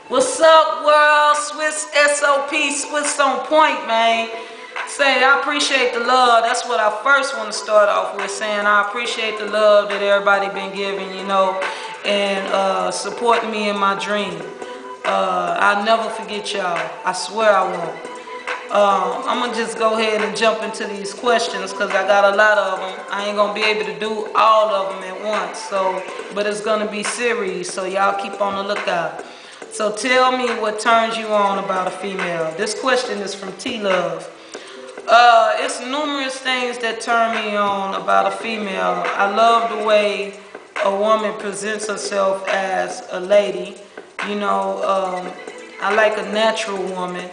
What's up, world? Swiss SOP, Swiss on point, man. Say, I appreciate the love. That's what I first want to start off with, saying I appreciate the love that everybody been giving, and supporting me in my dream. I'll never forget y'all. I swear I won't. I'm going to just go ahead and jump into these questions because I got a lot of them. I ain't going to be able to do all of them at once, but it's going to be series, so y'all keep on the lookout. So tell me what turns you on about a female. This question is from T-Love. It's numerous things that turn me on about a female. I love the way a woman presents herself as a lady. I like a natural woman.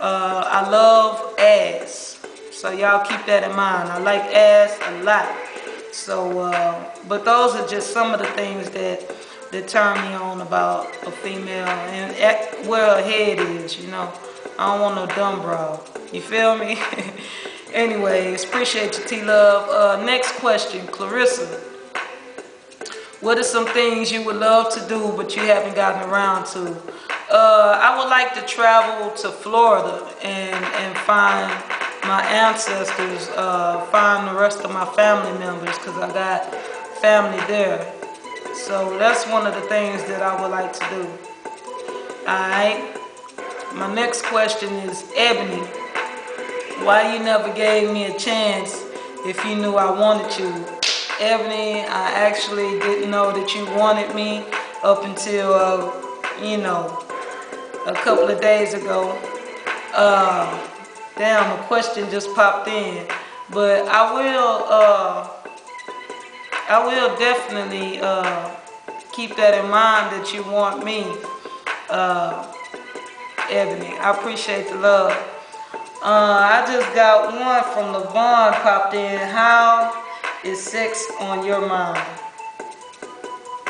I love ass. So y'all keep that in mind. I like ass a lot. So, but those are just some of the things that turn me on about a female and where her head is, I don't want no dumb bra. You feel me? Anyways, appreciate you, T-Love. Next question, Clarissa. What are some things you would love to do but you haven't gotten around to? I would like to travel to Florida and find my ancestors, find the rest of my family members because I got family there. So that's one of the things that I would like to do. Alright. My next question is Ebony. Why you never gave me a chance if you knew I wanted you? Ebony, I actually didn't know that you wanted me up until, a couple of days ago. Damn, a question just popped in. But I will definitely keep that in mind that you want me, Ebony. I appreciate the love. I just got one from LaVon popped in. How is sex on your mind?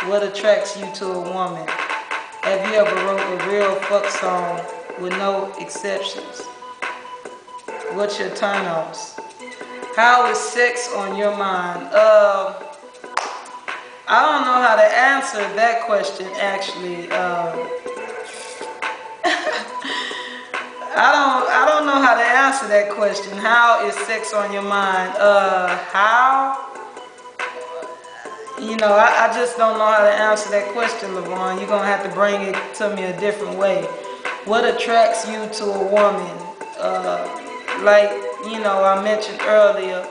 What attracts you to a woman? Have you ever wrote a real fuck song with no exceptions? What's your turn-offs? How is sex on your mind? I don't know how to answer that question, actually. I don't know how to answer that question. How is sex on your mind? How? I just don't know how to answer that question, LaVon. You're going to have to bring it to me a different way. What attracts you to a woman? I mentioned earlier,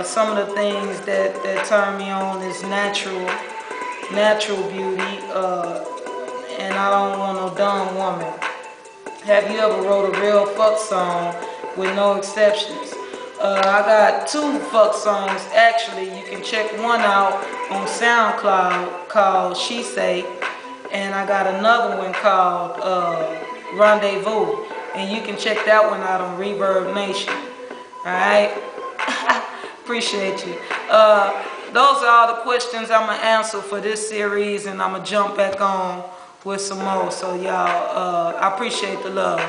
some of the things that turn me on is natural beauty, and I don't want no dumb woman. Have you ever wrote a real fuck song with no exceptions? I got 2 fuck songs actually. You can check one out on SoundCloud called She Say, and I got another one called Rendezvous, and you can check that one out on Reverb Nation. Alright? Appreciate you. Those are all the questions I'm going to answer for this series, and I'm going to jump back on with some more. So y'all, I appreciate the love.